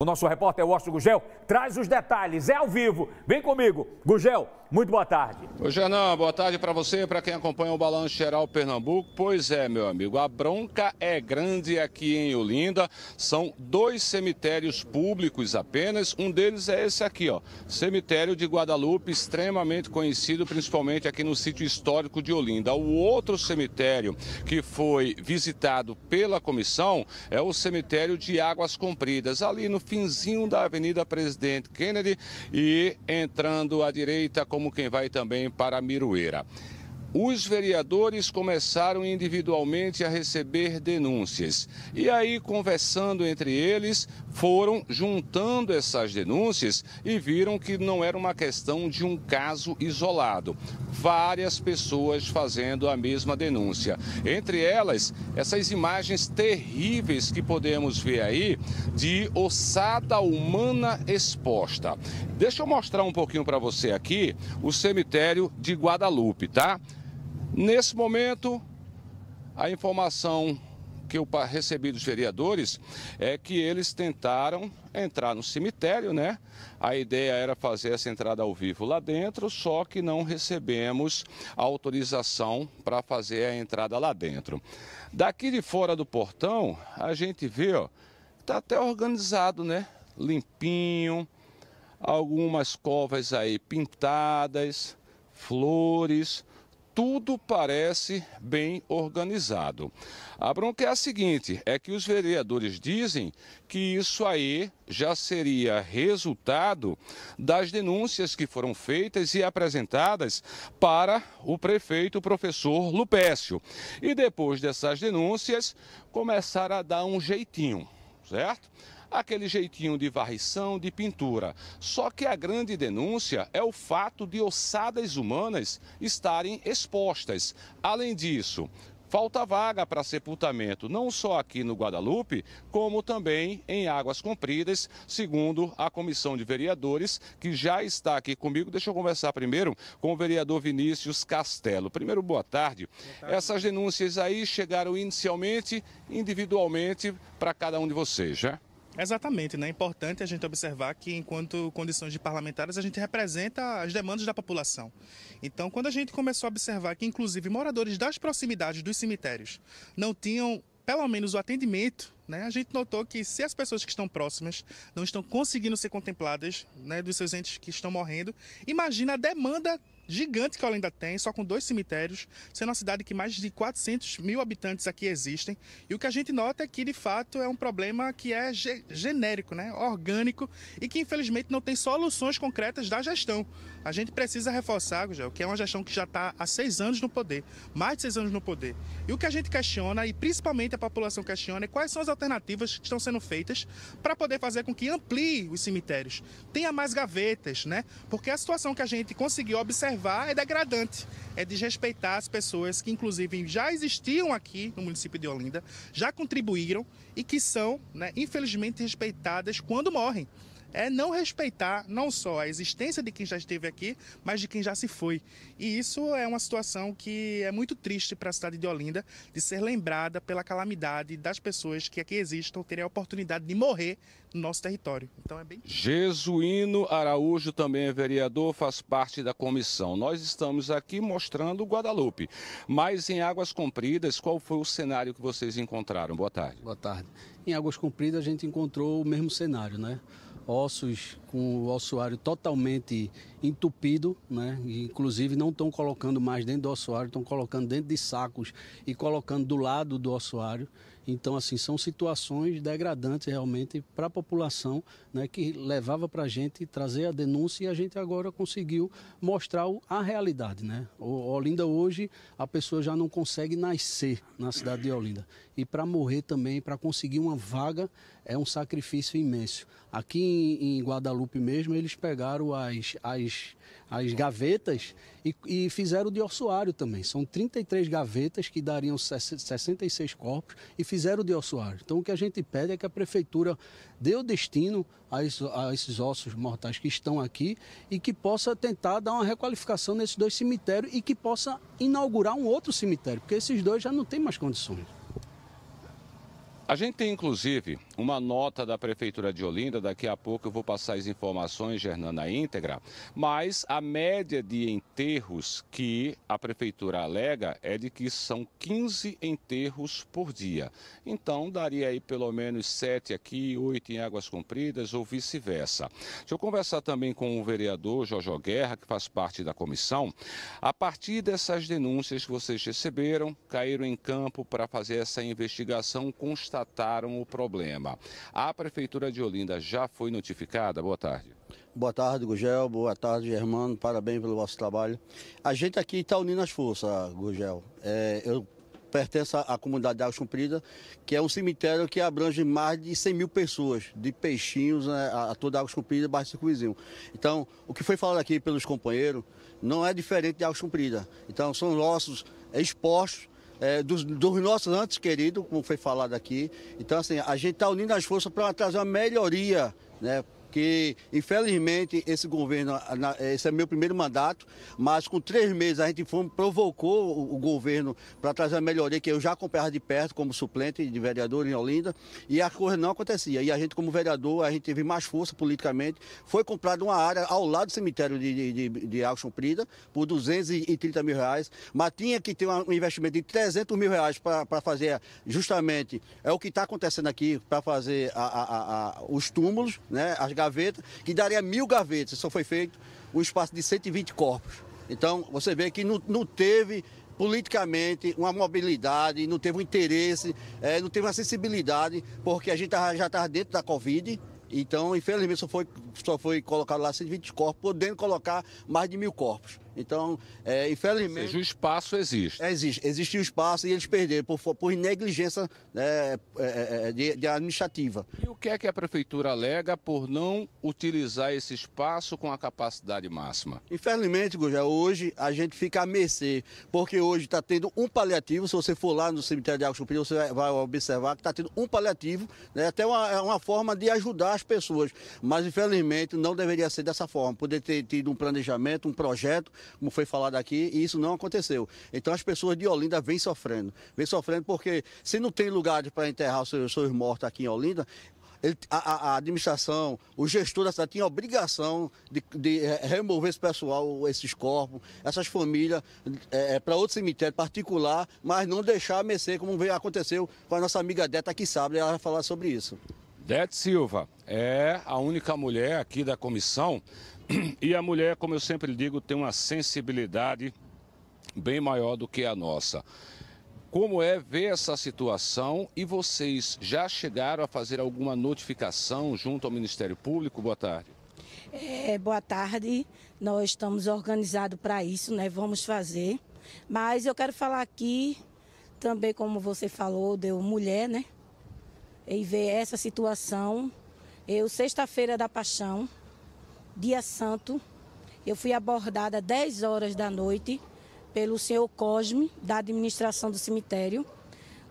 nosso repórter Washington Gugel traz os detalhes, é ao vivo. Vem comigo, Gugel, muito boa tarde. Ô Genan, boa tarde para você e para quem acompanha o Balanço Geral Pernambuco. Pois é, meu amigo, a bronca é grande aqui em Olinda. São 2 cemitérios públicos apenas. Um deles é esse aqui, ó, cemitério de Guadalupe, extremamente conhecido, principalmente aqui no sítio histórico de Olinda. O outro cemitério que foi visitado pela comissão é o cemitério de Águas Compridas, ali no finzinho da Avenida Presidente Kennedy e entrando à direita como quem vai também para Miroeira. Os vereadores começaram individualmente a receber denúncias. E aí, conversando entre eles, foram juntando essas denúncias e viram que não era uma questão de um caso isolado. Várias pessoas fazendo a mesma denúncia. Entre elas, essas imagens terríveis que podemos ver aí de ossada humana exposta. Deixa eu mostrar um pouquinho para você aqui o cemitério de Guadalupe, tá? Nesse momento, a informação que eu recebi dos vereadores é que eles tentaram entrar no cemitério, né? A ideia era fazer essa entrada ao vivo lá dentro, só que não recebemos a autorização para fazer a entrada lá dentro. Daqui de fora do portão, a gente vê, ó, tá até organizado, né? Limpinho, algumas covas aí pintadas, flores. Tudo parece bem organizado. A bronca é a seguinte, é que os vereadores dizem que isso aí já seria resultado das denúncias que foram feitas e apresentadas para o prefeito, o professor Lupécio. E depois dessas denúncias, começaram a dar um jeitinho, certo? Aquele jeitinho de varrição, de pintura. Só que a grande denúncia é o fato de ossadas humanas estarem expostas. Além disso, falta vaga para sepultamento, não só aqui no Guadalupe, como também em Águas Compridas, segundo a comissão de vereadores, que já está aqui comigo. Deixa eu conversar primeiro com o vereador Vinícius Castelo. Primeiro, boa tarde. Essas denúncias aí chegaram inicialmente, individualmente, para cada um de vocês, né? Exatamente, né? É importante a gente observar que, enquanto condições de parlamentares, a gente representa as demandas da população. Então, quando a gente começou a observar que, inclusive, moradores das proximidades dos cemitérios não tinham, pelo menos, o atendimento, né? A gente notou que, se as pessoas que estão próximas não estão conseguindo ser contempladas, né, dos seus entes que estão morrendo, imagina a demanda gigante que a Olinda tem, só com 2 cemitérios, sendo uma cidade que mais de 400 mil habitantes aqui existem. E o que a gente nota é que, de fato, é um problema que é genérico, né? Orgânico, e que, infelizmente, não tem soluções concretas da gestão. A gente precisa reforçar, Gugel, que é uma gestão que já está há 6 anos no poder, mais de 6 anos no poder. E o que a gente questiona, e principalmente a população questiona, é quais são as alternativas que estão sendo feitas para poder fazer com que amplie os cemitérios, tenha mais gavetas, né? Porque a situação que a gente conseguiu observar é degradante, é desrespeitar as pessoas que, inclusive, já existiam aqui no município de Olinda, já contribuíram e que são, né, infelizmente, respeitadas quando morrem. É não respeitar não só a existência de quem já esteve aqui, mas de quem já se foi. E isso é uma situação que é muito triste para a cidade de Olinda, de ser lembrada pela calamidade das pessoas que aqui existam, terem a oportunidade de morrer no nosso território. Então é bem... Jesuíno Araújo também é vereador, faz parte da comissão. Nós estamos aqui mostrando o Guadalupe, mas em Águas Compridas, qual foi o cenário que vocês encontraram? Boa tarde. Boa tarde. Em Águas Compridas a gente encontrou o mesmo cenário, né? Ossos com o ossuário totalmente entupido, né? E, inclusive não estão colocando mais dentro do ossuário, estão colocando dentro de sacos e colocando do lado do ossuário. Então, assim, são situações degradantes realmente para a população, né, que levava para a gente trazer a denúncia e a gente agora conseguiu mostrar a realidade, né? Olinda hoje, a pessoa já não consegue nascer na cidade de Olinda. E para morrer também, para conseguir uma vaga, é um sacrifício imenso. Aqui em Guadalupe mesmo, eles pegaram as gavetas e fizeram de ossuário também. São 33 gavetas que dariam 66 corpos e fizeram de ossuário. Então o que a gente pede é que a prefeitura dê o destino a esses ossos mortais que estão aqui e que possa tentar dar uma requalificação nesses 2 cemitérios e que possa inaugurar um outro cemitério, porque esses 2 já não têm mais condições. A gente tem, inclusive, uma nota da Prefeitura de Olinda, daqui a pouco eu vou passar as informações, Gernan, na íntegra, mas a média de enterros que a Prefeitura alega é de que são 15 enterros por dia. Então, daria aí pelo menos 7 aqui, 8 em Águas Compridas ou vice-versa. Deixa eu conversar também com o vereador Jojo Guerra, que faz parte da comissão. A partir dessas denúncias que vocês receberam, caíram em campo para fazer essa investigação, constataram o problema. A Prefeitura de Olinda já foi notificada? Boa tarde. Boa tarde, Gugel. Boa tarde, Germano. Parabéns pelo vosso trabalho. A gente aqui está unindo as forças, Gugel. Eu pertenço à comunidade de Águas Compridas, que é um cemitério que abrange mais de 100 mil pessoas, de Peixinhos, né, a toda Águas Compridas, bairro Circunvizinho. Então, o que foi falado aqui pelos companheiros não é diferente de Águas Compridas. Então, são nossos expostos, dos nossos antes queridos, como foi falado aqui. Então, assim, a gente está unindo as forças para trazer uma melhoria, né? Que, infelizmente, esse governo, esse é meu primeiro mandato, mas com 3 meses a gente provocou o governo para trazer a melhoria, que eu já acompanhava de perto como suplente de vereador em Olinda, e a coisa não acontecia. E a gente, como vereador, a gente teve mais força politicamente. Foi comprada uma área ao lado do cemitério de Águas Compridas por R$230 mil, mas tinha que ter um investimento de R$300 mil para fazer justamente, é o que está acontecendo aqui, para fazer os túmulos, né, as gavetas, que daria 1000 gavetas. Só foi feito um espaço de 120 corpos. Então, você vê que não teve politicamente uma mobilidade, não teve um interesse, não teve uma sensibilidade, porque a gente já estava dentro da Covid. Então, infelizmente, só foi colocado lá 120 corpos, podendo colocar mais de 1000 corpos. Então, infelizmente... Ou seja, o espaço existe. Existe o espaço e eles perderam por negligência de administrativa. E o que é que a Prefeitura alega por não utilizar esse espaço com a capacidade máxima? Infelizmente, Gugel, hoje a gente fica à mercê, porque hoje está tendo um paliativo. Se você for lá no cemitério de Águas Compridas, você vai observar que está tendo um paliativo, né, até uma forma de ajudar as pessoas. Mas, infelizmente, não deveria ser dessa forma. Poder ter tido um planejamento, um projeto, como foi falado aqui, e isso não aconteceu. Então as pessoas de Olinda vêm sofrendo porque se não tem lugar para enterrar os seus mortos aqui em Olinda, a administração, o gestor da cidade tinha a obrigação de remover esse pessoal, esses corpos, essas famílias, para outro cemitério particular, mas não deixar a mercê, como aconteceu com a nossa amiga Deta aqui sábado, ela vai falar sobre isso. Dete Silva é a única mulher aqui da comissão. E a mulher, como eu sempre digo, tem uma sensibilidade bem maior do que a nossa. Como é ver essa situação e vocês já chegaram a fazer alguma notificação junto ao Ministério Público? Boa tarde. Boa tarde, nós estamos organizados para isso, né? Vamos fazer. Mas eu quero falar aqui, também como você falou, deu mulher, né? E ver essa situação. Sexta-feira da Paixão, dia santo, eu fui abordada às 10 horas da noite pelo senhor Cosme, da administração do cemitério,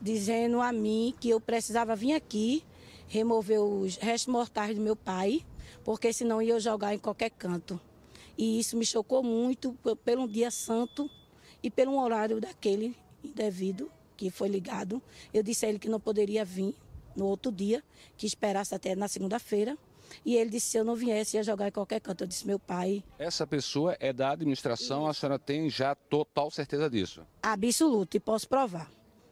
dizendo a mim que eu precisava vir aqui remover os restos mortais do meu pai, porque senão ia jogar em qualquer canto. E isso me chocou muito pelo dia santo e pelo horário daquele indevido que foi ligado. Eu disse a ele que não poderia vir no outro dia, que esperasse até na segunda-feira. E ele disse que se eu não viesse, ia jogar em qualquer canto. Eu disse, meu pai... Essa pessoa é da administração, a senhora tem já total certeza disso? Absoluto, e posso provar.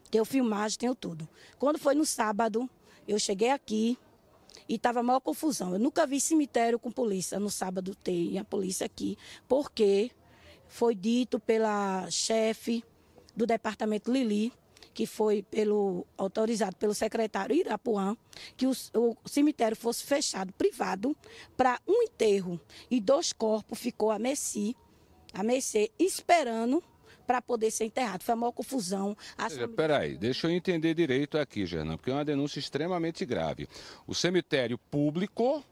Tenho filmagem, tenho tudo. Quando foi no sábado, eu cheguei aqui e estava a maior confusão. Eu nunca vi cemitério com polícia. No sábado tem a polícia aqui, porque foi dito pela chefe do departamento Lili, que foi autorizado pelo secretário Irapuã, que o cemitério fosse fechado, privado, para um enterro. E 2 corpos ficou a mercê, esperando para poder ser enterrado. Foi a maior confusão. Peraí, deixa eu entender direito aqui, Gernan, porque é uma denúncia extremamente grave. O cemitério público,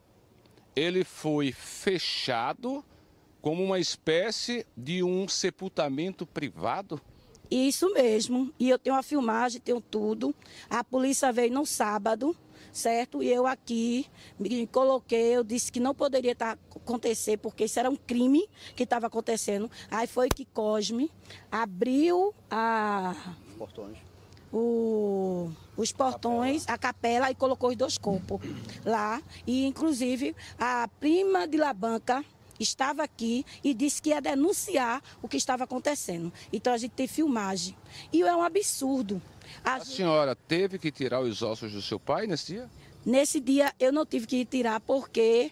ele foi fechado como uma espécie de um sepultamento privado? Isso mesmo, e eu tenho a filmagem, tenho tudo. A polícia veio no sábado, certo? E eu aqui me coloquei, eu disse que não poderia acontecer, porque isso era um crime que estava acontecendo. Aí foi que Cosme abriu os os portões, a capela e colocou os 2 corpos lá. E, inclusive, a prima de Labanca estava aqui e disse que ia denunciar o que estava acontecendo. Então, a gente tem filmagem. E é um absurdo. A senhora teve que tirar os ossos do seu pai nesse dia? Nesse dia, eu não tive que tirar porque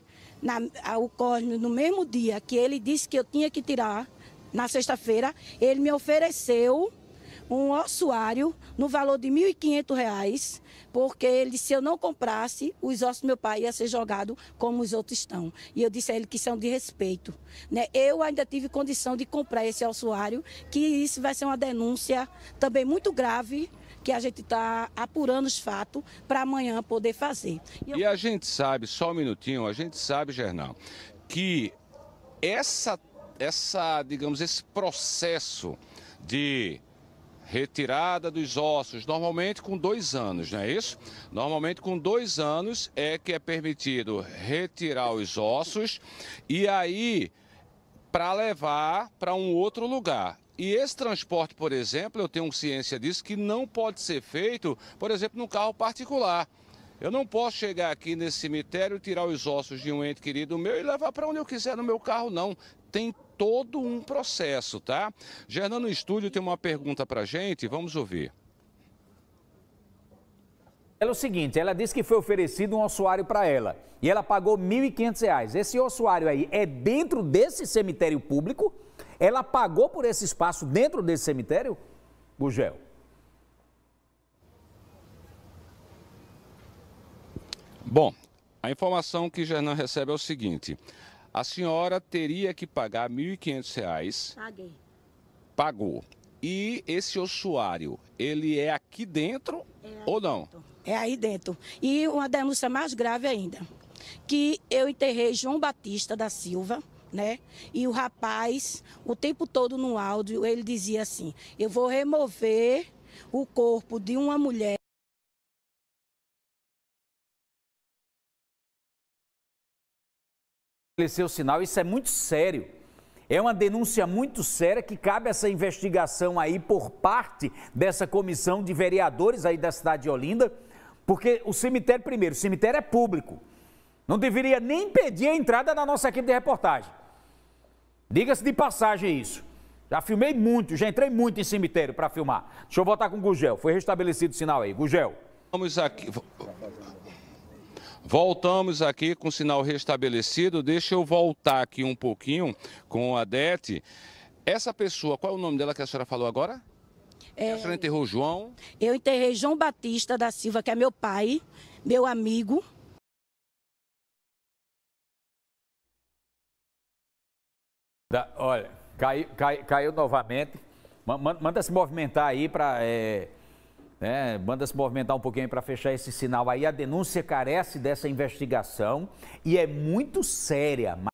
o Cosme, no mesmo dia que ele disse que eu tinha que tirar, na sexta-feira, ele me ofereceu um ossuário no valor de R$ 1.500, porque ele disse que se eu não comprasse, os ossos do meu pai iam ser jogados como os outros estão. E eu disse a ele que isso é um desrespeito. Né? Eu ainda tive condição de comprar esse ossuário, que isso vai ser uma denúncia também muito grave, que a gente está apurando os fatos para amanhã poder fazer. E a gente sabe, só um minutinho, a gente sabe, Gernal, que digamos, esse processo de retirada dos ossos, normalmente com 2 anos, não é isso? Normalmente com 2 anos é que é permitido retirar os ossos e aí para levar para um outro lugar. E esse transporte, por exemplo, eu tenho ciência disso, que não pode ser feito, por exemplo, num carro particular. Eu não posso chegar aqui nesse cemitério, tirar os ossos de um ente querido meu e levar para onde eu quiser no meu carro, não. Tem todo um processo, tá? Gernan, no estúdio tem uma pergunta para a gente, vamos ouvir. É o seguinte, ela disse que foi oferecido um ossuário para ela e ela pagou R$ 1.500. Esse ossuário aí é dentro desse cemitério público? Ela pagou por esse espaço dentro desse cemitério, Gugel? Bom, a informação que Gernan recebe é o seguinte: a senhora teria que pagar R$ 1.500. Paguei. Pagou. E esse ossuário, ele é aqui dentro ou não? É aí dentro. E uma denúncia mais grave ainda, que eu enterrei João Batista da Silva, né? E o rapaz, o tempo todo no áudio, ele dizia assim: eu vou remover o corpo de uma mulher. Estabeleceu o sinal, isso é muito sério. É uma denúncia muito séria que cabe essa investigação aí por parte dessa comissão de vereadores aí da cidade de Olinda, porque o cemitério, primeiro, o cemitério é público. Não deveria nem pedir a entrada da nossa equipe de reportagem. Diga-se de passagem isso. Já filmei muito, já entrei muito em cemitério para filmar. Deixa eu voltar com o Gugel. Foi restabelecido o sinal aí. Gugel. Voltamos aqui com o sinal restabelecido. Deixa eu voltar aqui um pouquinho com a Adete. Essa pessoa, qual é o nome dela que a senhora falou agora? A senhora enterrou João? Eu enterrei João Batista da Silva, que é meu pai, meu amigo. Olha, caiu novamente. Manda se movimentar aí para... manda se movimentar um pouquinho para fechar esse sinal aí. A denúncia carece dessa investigação e é muito séria.